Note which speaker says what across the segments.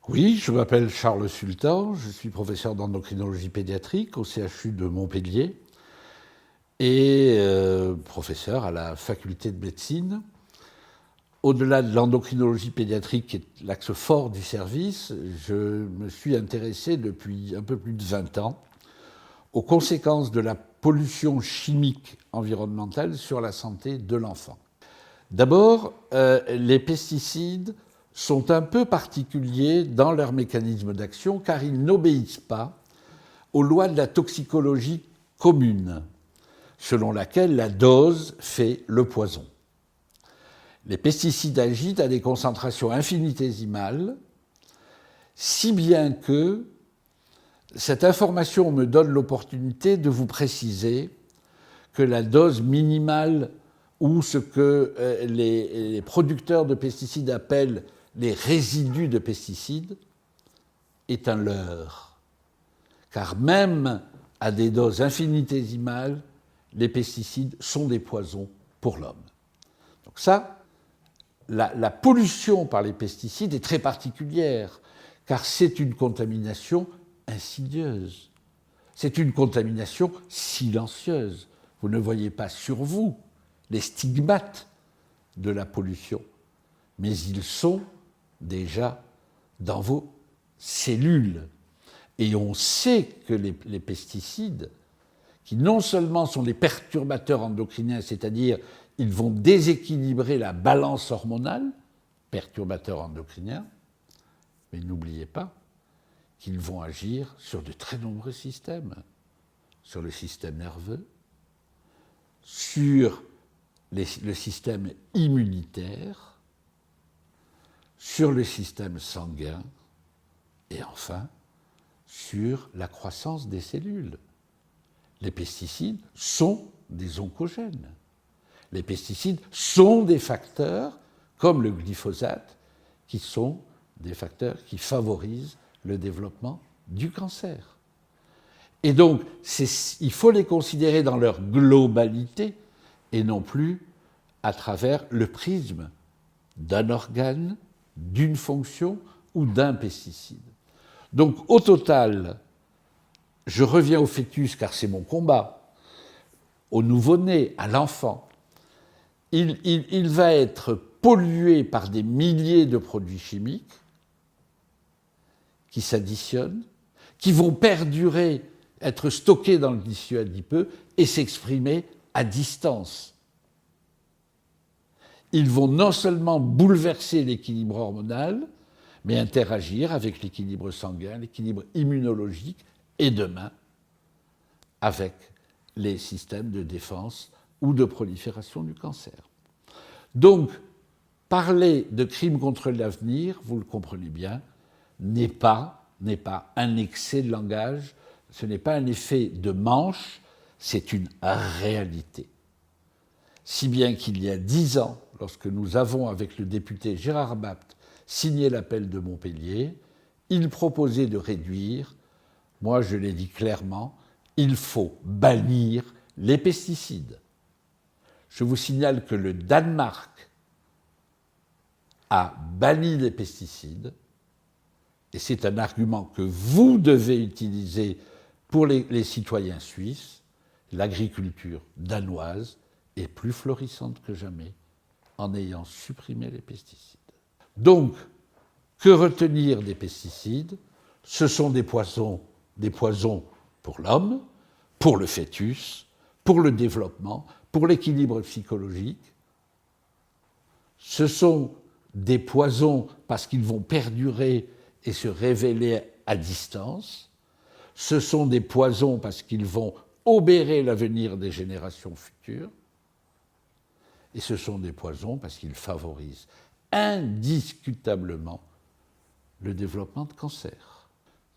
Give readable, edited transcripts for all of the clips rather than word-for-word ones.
Speaker 1: Oui, je m'appelle Charles Sultan, je suis professeur d'endocrinologie pédiatrique au CHU de Montpellier et professeur à la faculté de médecine. Au-delà de l'endocrinologie pédiatrique, qui est l'axe fort du service, je me suis intéressé depuis un peu plus de 20 ans aux conséquences de la pollution chimique environnementale sur la santé de l'enfant. D'abord, les pesticides sont un peu particuliers dans leur mécanisme d'action car ils n'obéissent pas aux lois de la toxicologie commune, selon laquelle la dose fait le poison. Les pesticides agissent à des concentrations infinitésimales, si bien que cette information me donne l'opportunité de vous préciser que la dose minimale ou ce que les producteurs de pesticides appellent les résidus de pesticides est un leurre. Car même à des doses infinitésimales, les pesticides sont des poisons pour l'homme. Donc ça, la pollution par les pesticides est très particulière, car c'est une contamination insidieuse. C'est une contamination silencieuse. Vous ne voyez pas sur vous les stigmates de la pollution, mais ils sont déjà dans vos cellules. Et on sait que les pesticides, qui non seulement sont des perturbateurs endocriniens, c'est-à-dire ils vont déséquilibrer la balance hormonale, perturbateurs endocriniens, mais n'oubliez pas qu'ils vont agir sur de très nombreux systèmes, sur le système nerveux, sur le système immunitaire, sur le système sanguin et enfin sur la croissance des cellules. Les pesticides sont des oncogènes. Les pesticides sont des facteurs, comme le glyphosate, qui sont des facteurs qui favorisent le développement du cancer. Et donc, il faut les considérer dans leur globalité et non plus à travers le prisme d'un organe, d'une fonction ou d'un pesticide. Donc, au total, je reviens au fœtus car c'est mon combat, au nouveau-né, à l'enfant. Il va être pollué par des milliers de produits chimiques qui s'additionnent, qui vont perdurer, être stockés dans le tissu adipeux et s'exprimer à distance. Ils vont non seulement bouleverser l'équilibre hormonal, mais interagir avec l'équilibre sanguin, l'équilibre immunologique et demain avec les systèmes de défense ou de prolifération du cancer. Donc, parler de crimes contre l'avenir, vous le comprenez bien, n'est pas un excès de langage, ce n'est pas un effet de manche, c'est une réalité. Si bien qu'il y a 10 ans, lorsque nous avons, avec le député Gérard Bapt, signé l'appel de Montpellier, il proposait de réduire, moi je l'ai dit clairement, il faut bannir les pesticides. Je vous signale que le Danemark a banni les pesticides, et c'est un argument que vous devez utiliser pour les citoyens suisses. L'agriculture danoise est plus florissante que jamais en ayant supprimé les pesticides. Donc, que retenir des pesticides? Ce sont des poisons pour l'homme, pour le fœtus, pour le développement, pour l'équilibre psychologique. Ce sont des poisons parce qu'ils vont perdurer et se révéler à distance. Ce sont des poisons parce qu'ils vont obérer l'avenir des générations futures. Et ce sont des poisons parce qu'ils favorisent indiscutablement le développement de cancer.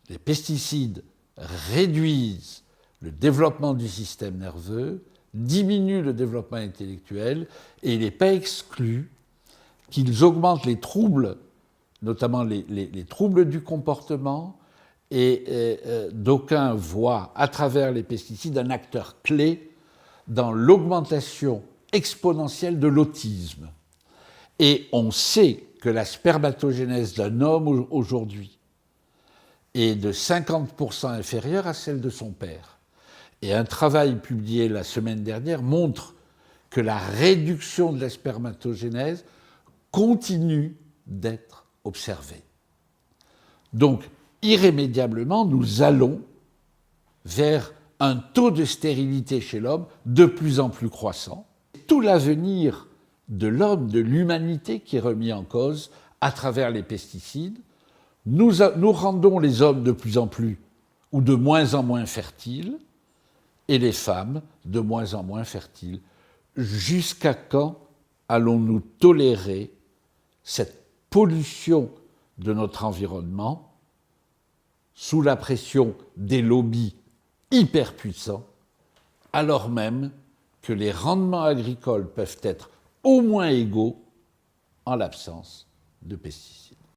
Speaker 1: Les pesticides réduisent le développement du système nerveux, diminuent le développement intellectuel, et il n'est pas exclu qu'ils augmentent les troubles, notamment les troubles du comportement, et d'aucuns voient à travers les pesticides un acteur clé dans l'augmentation exponentielle de l'autisme. Et on sait que la spermatogénèse d'un homme aujourd'hui est de 50% inférieure à celle de son père. Et un travail publié la semaine dernière montre que la réduction de la spermatogénèse continue d'être observée. Donc, irrémédiablement, nous allons vers un taux de stérilité chez l'homme de plus en plus croissant. Tout l'avenir de l'homme, de l'humanité qui est remis en cause à travers les pesticides. Nous rendons les hommes de plus en plus ou de moins en moins fertiles et les femmes de moins en moins fertiles. Jusqu'à quand allons-nous tolérer cette pollution de notre environnement sous la pression des lobbies hyper puissants, alors même que les rendements agricoles peuvent être au moins égaux en l'absence de pesticides?